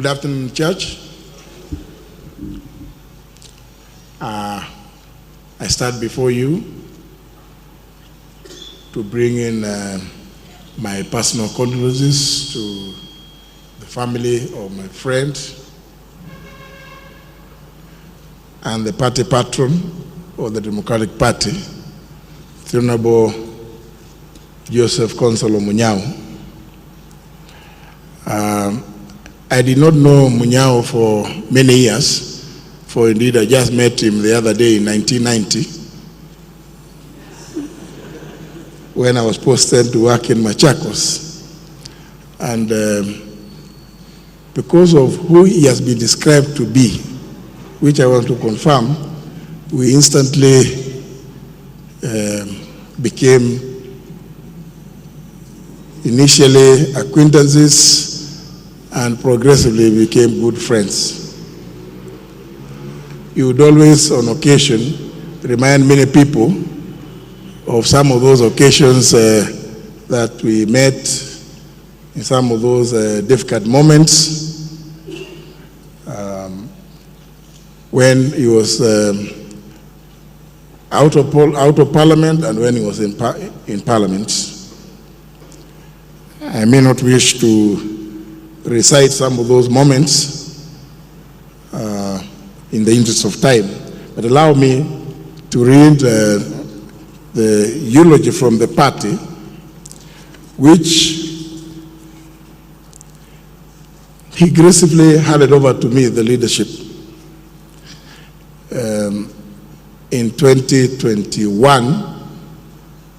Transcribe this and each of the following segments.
Good afternoon, Church. I stand before you to bring in my personal condolences to the family of my friend and the party patron of the Democratic Party, Honorable Joseph Consolo Munyao. I did not know Munyao for many years, for indeed I just met him the other day in 1990 when I was posted to work in Machakos. And because of who he has been described to be, which I want to confirm, we instantly became initially acquaintances and progressively became good friends. He would always, on occasion, remind many people of some of those occasions that we met in some of those difficult moments when he was out of parliament and when he was in parliament. I may not wish to recite some of those moments in the interest of time, but allow me to read the eulogy from the party, which he gracefully handed over to me, the leadership, in 2021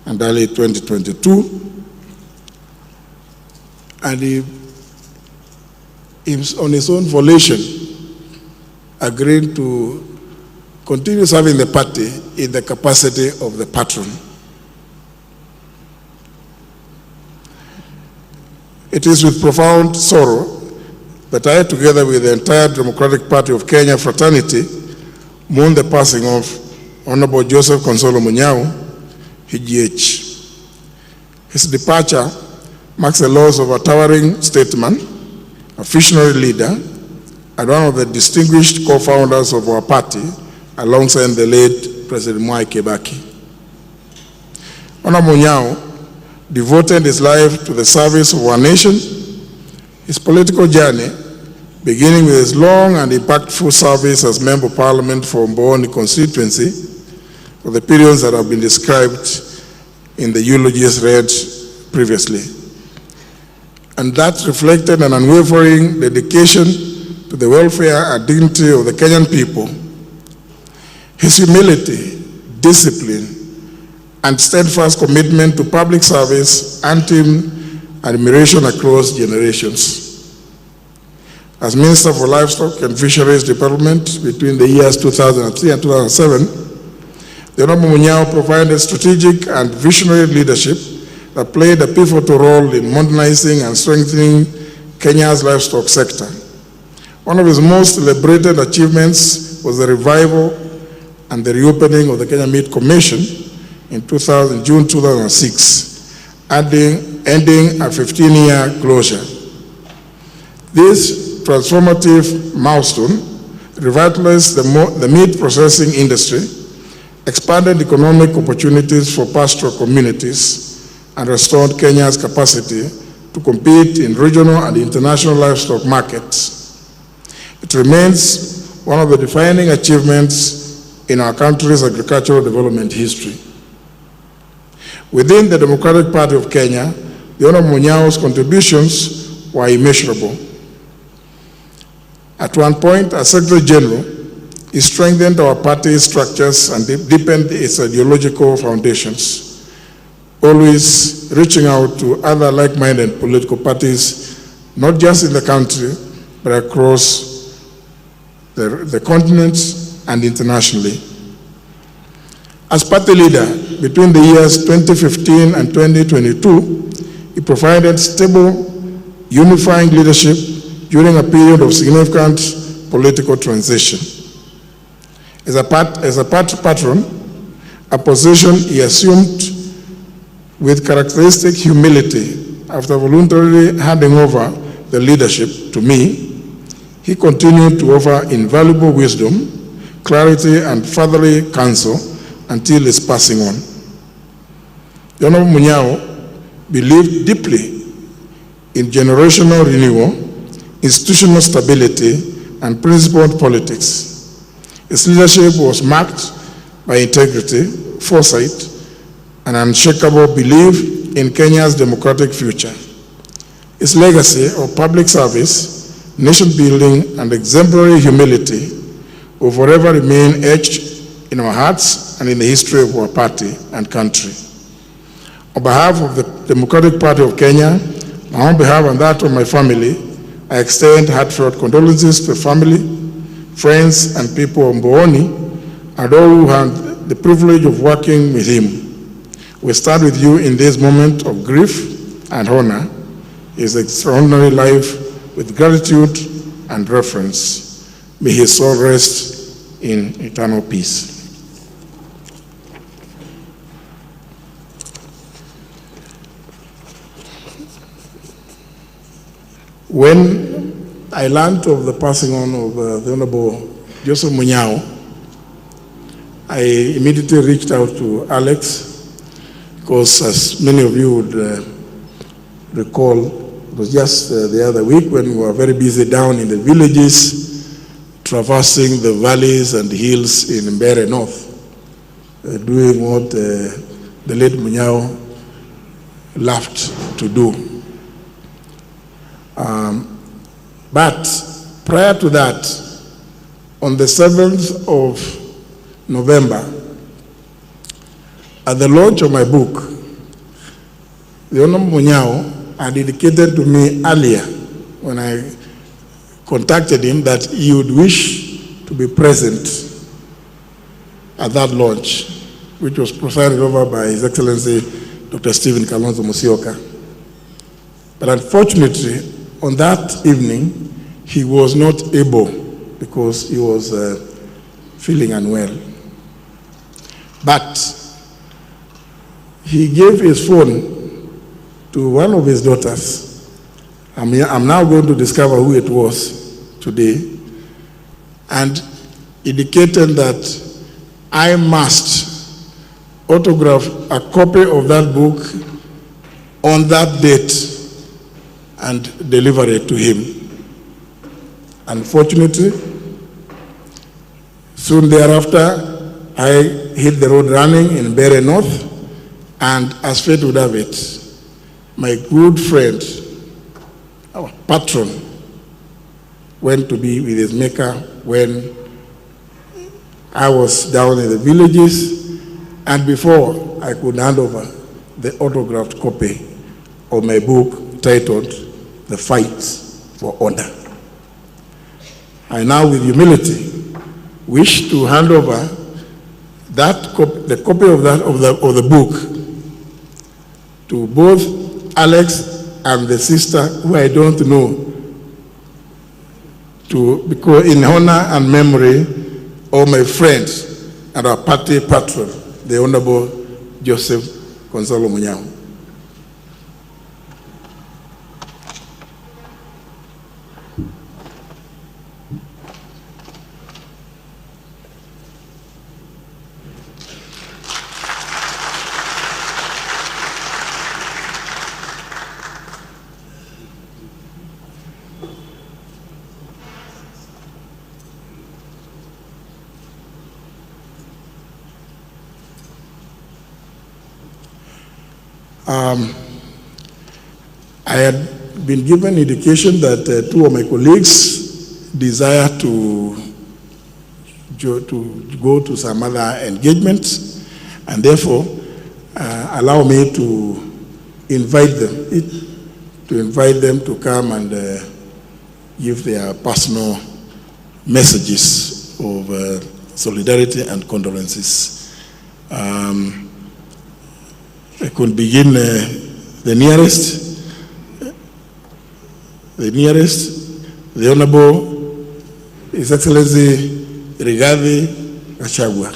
and early 2022. And he, on his own volition, agreed to continue serving the party in the capacity of the patron. It is with profound sorrow that I, together with the entire Democratic Party of Kenya fraternity, mourn the passing of Honorable Joseph Consolo Munyao, HGH. His departure marks the loss of a towering statesman, a visionary leader, and one of the distinguished co-founders of our party, alongside the late President Mwai Kibaki. Honorable Munyao devoted his life to the service of our nation. His political journey, beginning with his long and impactful service as Member of Parliament for Mbooni constituency, for the periods that have been described in the eulogies read previously. And that reflected an unwavering dedication to the welfare and dignity of the Kenyan people. His humility, discipline, and steadfast commitment to public service earned him admiration across generations. As Minister for Livestock and Fisheries Development between the years 2003 and 2007, the Honorable Munyao provided strategic and visionary leadership that played a pivotal role in modernizing and strengthening Kenya's livestock sector. One of his most celebrated achievements was the revival and the reopening of the Kenya Meat Commission in June 2006, ending a 15-year closure. This transformative milestone revitalized the meat processing industry, expanded economic opportunities for pastoral communities, and restored Kenya's capacity to compete in regional and international livestock markets. It remains one of the defining achievements in our country's agricultural development history. Within the Democratic Party of Kenya, the Honorable Munyao's contributions were immeasurable. At one point, as Secretary General, he strengthened our party's structures and deepened its ideological foundations, always reaching out to other like-minded political parties, not just in the country, but across the continent and internationally. As party leader, between the years 2015 and 2022, he provided stable, unifying leadership during a period of significant political transition. As a party patron, a position he assumed with characteristic humility after voluntarily handing over the leadership to me, He continued to offer invaluable wisdom, clarity, and fatherly counsel until his passing on. The Honorable Munyao believed deeply in generational renewal, institutional stability, and principled politics. His leadership was marked by integrity, foresight, and unshakable belief in Kenya's democratic future. His legacy of public service, nation building, and exemplary humility will forever remain etched in our hearts and in the history of our party and country. On behalf of the Democratic Party of Kenya, on behalf and that of my family, I extend heartfelt condolences to the family, friends, and people of Mbooni, and all who had the privilege of working with him. We stand with you in this moment of grief and honor his extraordinary life with gratitude and reverence. May his soul rest in eternal peace. When I learned of the passing on of the Honorable Joseph Munyao, I immediately reached out to Alex, because as many of you would recall, it was just the other week when we were very busy down in the villages, traversing the valleys and hills in Mbeere North, doing what the late Munyao loved to do. But prior to that, on the 7th of November, at the launch of my book, the Honorable Munyao had indicated to me earlier when I contacted him that he would wish to be present at that launch, which was presided over by His Excellency Dr. Stephen Kalonzo Musyoka. But unfortunately, on that evening, he was not able because he was feeling unwell. But he gave his phone to one of his daughters. I'm now going to discover who it was today, and indicated that I must autograph a copy of that book on that date and deliver it to him. Unfortunately, soon thereafter, I hit the road running in Mbeere North, and as fate would have it, my good friend, our patron, went to be with his maker when I was down in the villages, and before I could hand over the autographed copy of my book titled The Fight for Honor. I now, with humility, wish to hand over that the copy of the book to both Alex and the sister, who I don't know, because in honor and memory of my friend and our party patron, the Honorable Joseph Gonzalo Munyao. I had been given indication that two of my colleagues desire to go to some other engagements, and therefore allow me to invite them to come and give their personal messages of solidarity and condolences. I could begin the Honorable His Excellency Rigathi Gachagua.